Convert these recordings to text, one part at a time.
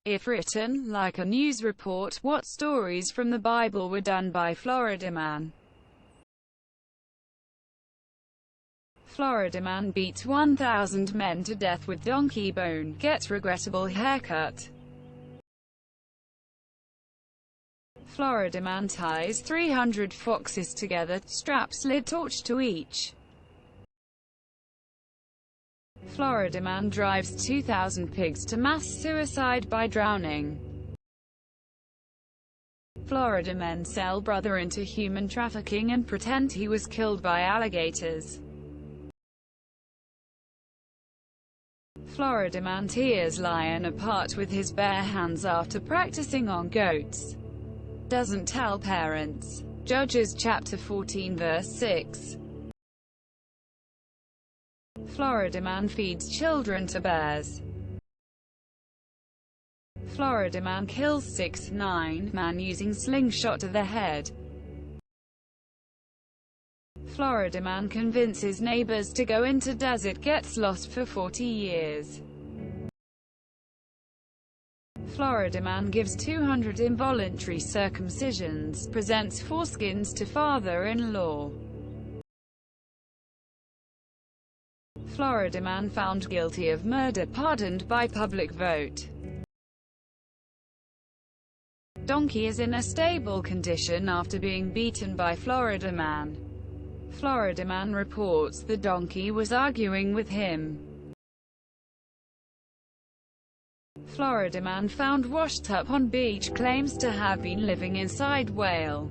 If written like a news report, what stories from the Bible were done by Florida Man? Florida man beats 1,000 men to death with donkey bone, gets regrettable haircut. Florida man ties 300 foxes together, straps lit torch to each. Florida man drives 2,000 pigs to mass suicide by drowning. Florida men sell brother into human trafficking and pretend he was killed by alligators. Florida man tears lion apart with his bare hands after practicing on goats. Doesn't tell parents. Judges chapter 14 verse 6. Florida man feeds children to bears. Florida man kills 6'9" man using slingshot to the head. Florida man convinces neighbors to go into desert, gets lost for 40 years. Florida man gives 200 involuntary circumcisions, presents foreskins to father-in-law. Florida man found guilty of murder pardoned by public vote. Donkey is in a stable condition after being beaten by Florida man. Florida man reports the donkey was arguing with him. Florida man found washed up on beach claims to have been living inside whale.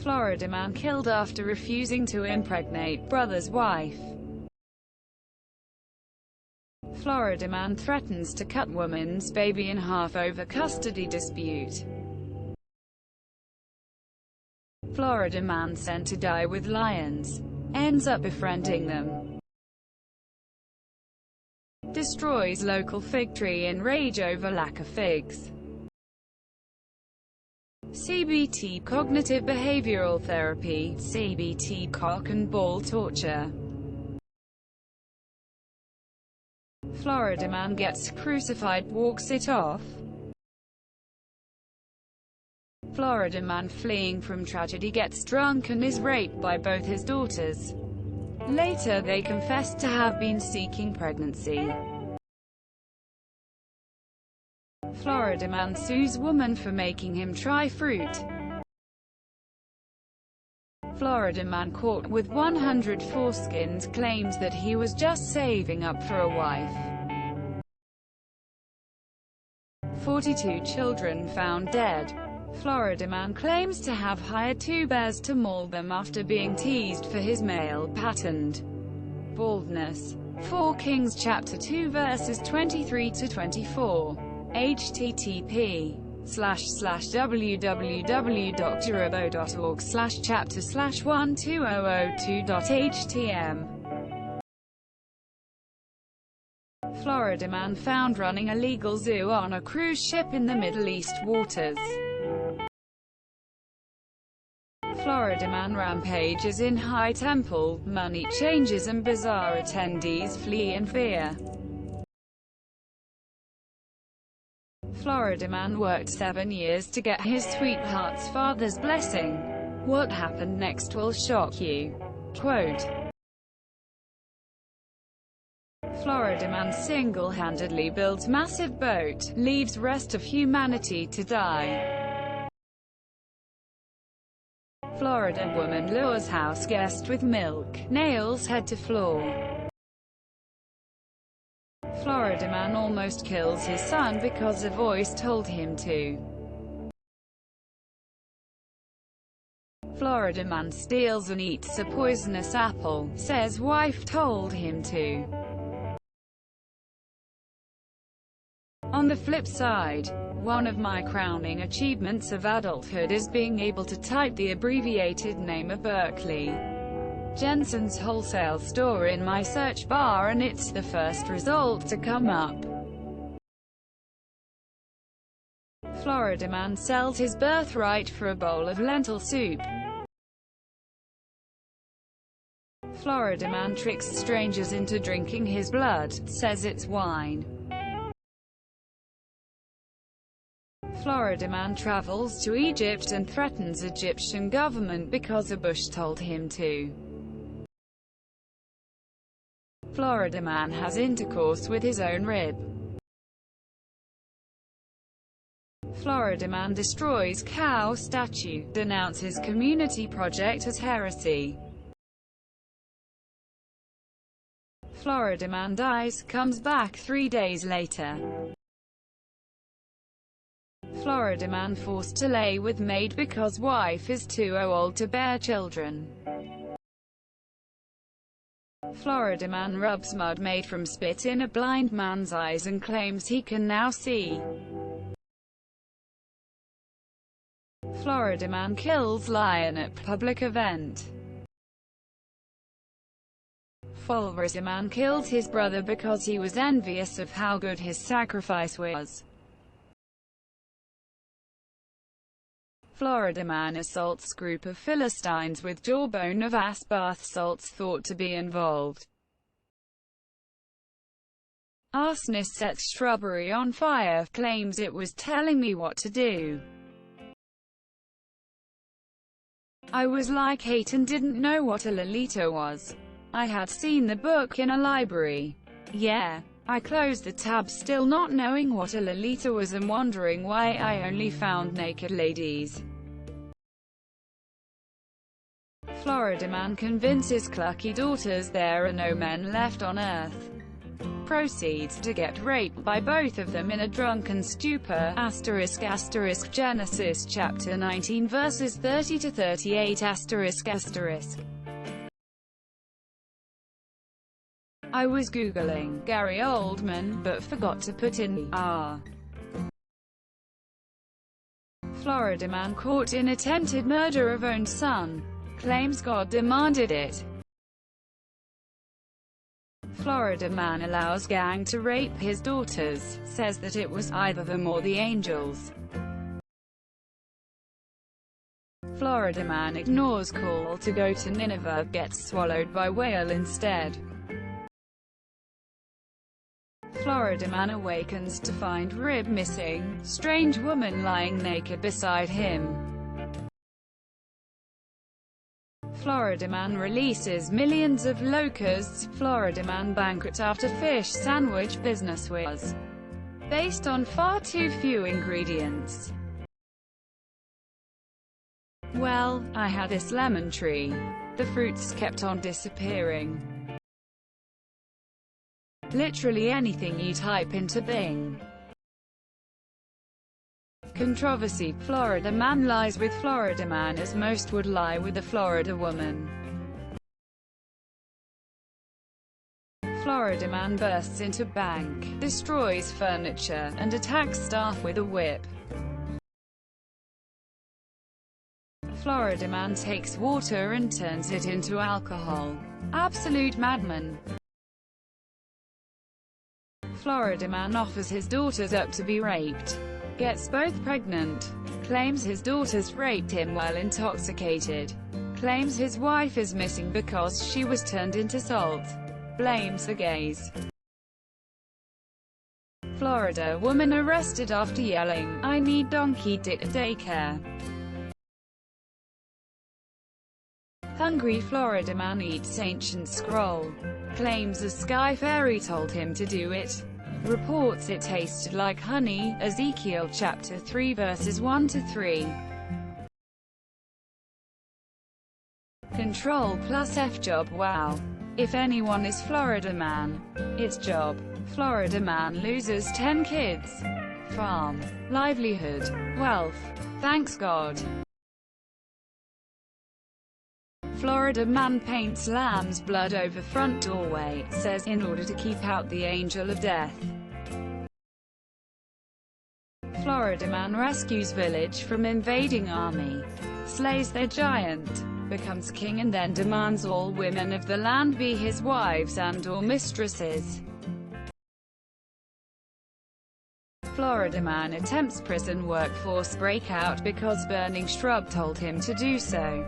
Florida man killed after refusing to impregnate brother's wife. Florida man threatens to cut woman's baby in half over custody dispute. Florida man sent to die with lions. Ends up befriending them. Destroys local fig tree in rage over lack of figs. CBT cognitive behavioral therapy, CBT cock and ball torture. Florida man gets crucified, walks it off. Florida man fleeing from tragedy gets drunk and is raped by both his daughters. Later they confessed to have been seeking pregnancy. Florida man sues woman for making him try fruit. Florida man caught with 100 foreskins claims that he was just saving up for a wife. 42 children found dead. Florida man claims to have hired 2 bears to maul them after being teased for his male patterned baldness. 4 Kings chapter 2 verses 23 to 24. http://www.jeribo.org/chapter/12002.htm. Florida man found running a legal zoo on a cruise ship in the Middle East waters. Florida man rampages in High Temple, money changes and bizarre attendees flee in fear. Florida man worked 7 years to get his sweetheart's father's blessing. What happened next will shock you. Quote, Florida man single-handedly builds massive boat, leaves rest of humanity to die. Florida woman lures house guest with milk, nails head to floor. Florida man almost kills his son because a voice told him to. Florida man steals and eats a poisonous apple, says wife told him to. On the flip side, one of my crowning achievements of adulthood is being able to type the abbreviated name of Berkeley Jensen's wholesale store in my search bar and it's the first result to come up. Florida man sells his birthright for a bowl of lentil soup. Florida man tricks strangers into drinking his blood, says it's wine. Florida man travels to Egypt and threatens Egyptian government because a Bush told him to. Florida man has intercourse with his own rib. Florida man destroys cow statue, denounces community project as heresy. Florida man dies, comes back 3 days later. Florida man forced to lay with maid because wife is too old to bear children. Florida man rubs mud made from spit in a blind man's eyes and claims he can now see. Florida man kills lion at public event. Florida man killed his brother because he was envious of how good his sacrifice was. Florida man assaults group of Philistines with jawbone of ass. Bath salts thought to be involved. Arsonist sets shrubbery on fire, claims it was telling me what to do. I was like 8 and didn't know what a Lolita was. I had seen the book in a library. Yeah. I closed the tab still not knowing what a Lolita was and wondering why I only found naked ladies. Florida man convinces clucky daughters there are no men left on earth. Proceeds to get raped by both of them in a drunken stupor. **** Genesis chapter 19 verses 30 to 38 ****. I was Googling Gary Oldman, but forgot to put in R. Florida man caught in attempted murder of own son. Claims God demanded it. Florida man allows gang to rape his daughters, says that it was either them or the angels. Florida man ignores call to go to Nineveh, gets swallowed by whale instead. Florida man awakens to find rib missing, strange woman lying naked beside him. Florida man releases millions of locusts. Florida man banquet after fish sandwich business was based on far too few ingredients. Well, I had this lemon tree. The fruits kept on disappearing. Literally anything you type into Bing. Controversy. Florida man lies with Florida man as most would lie with a Florida woman. Florida man bursts into bank, destroys furniture, and attacks staff with a whip. Florida man takes water and turns it into alcohol. Absolute madman. Florida man offers his daughters up to be raped. Gets both pregnant. Claims his daughters raped him while intoxicated. Claims his wife is missing because she was turned into salt. Blames the gays. Florida woman arrested after yelling, "I need donkey dick daycare." Hungry Florida man eats ancient scroll. Claims a sky fairy told him to do it. Reports it tasted like honey. Ezekiel chapter 3 verses 1 to 3. Control plus F job. Wow. If anyone is Florida man, it's job. Florida man loses 10 kids. Farm. Livelihood. Wealth. Thanks God. Florida man paints lamb's blood over front doorway, says, in order to keep out the angel of death. Florida man rescues village from invading army. Slays their giant. Becomes king and then demands all women of the land be his wives and/or mistresses. Florida man attempts prison workforce breakout because burning shrub told him to do so.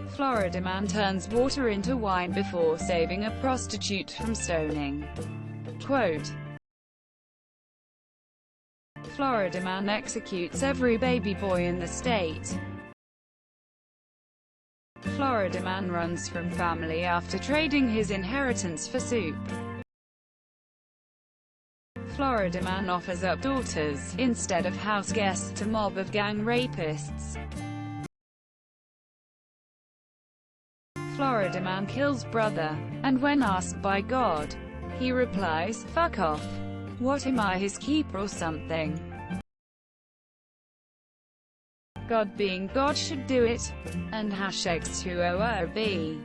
Florida man turns water into wine before saving a prostitute from stoning. Quote, Florida man executes every baby boy in the state. Florida man runs from family after trading his inheritance for soup. Florida man offers up daughters, instead of house guests, to mob of gang rapists. Florida man kills brother, and when asked by God, he replies, "Fuck off. What am I, his keeper or something?" God being God should do it. And #X2OOB.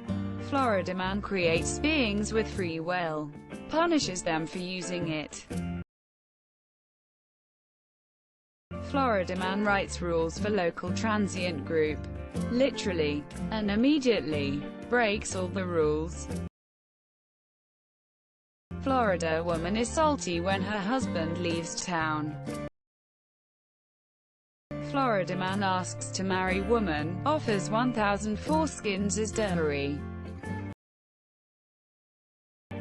Florida man creates beings with free will, punishes them for using it. Florida man writes rules for local transient group, literally, and immediately breaks all the rules. Florida woman is salty when her husband leaves town. Florida man asks to marry woman, offers 1,000 foreskins as dowry.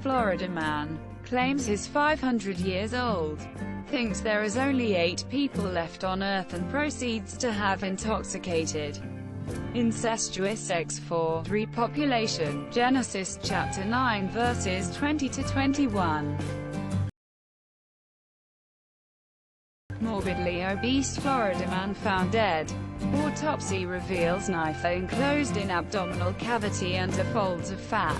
Florida man claims he's 500 years old, thinks there is only 8 people left on Earth and proceeds to have intoxicated, incestuous X4 repopulation. Genesis chapter 9 verses 20 to 21. Morbidly obese Florida man found dead. Autopsy reveals knife enclosed in abdominal cavity under folds of fat.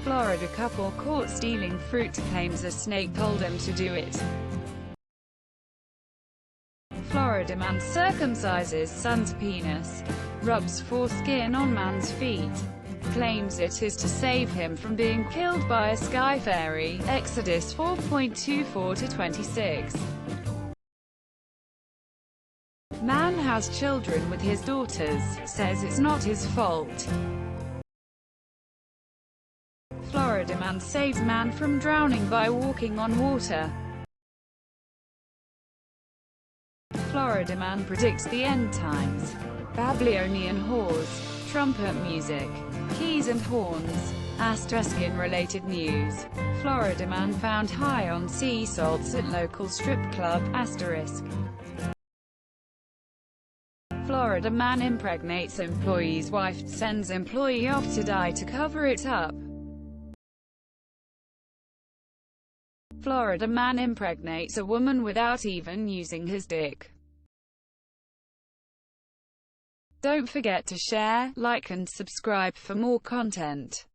Florida couple caught stealing fruit, claims a snake told him to do it. Florida man circumcises son's penis, rubs foreskin on man's feet, claims it is to save him from being killed by a sky fairy. Exodus 4.24 to 26. Man has children with his daughters, says it's not his fault. Florida man saves man from drowning by walking on water. Florida man predicts the end times. Babylonian whores, trumpet music, keys and horns. Asterisk in related news. Florida man found high on sea salts at local strip club. Asterisk. Florida man impregnates employee's wife, sends employee off to die to cover it up. Florida man impregnates a woman without even using his dick. Don't forget to share, like and subscribe for more content.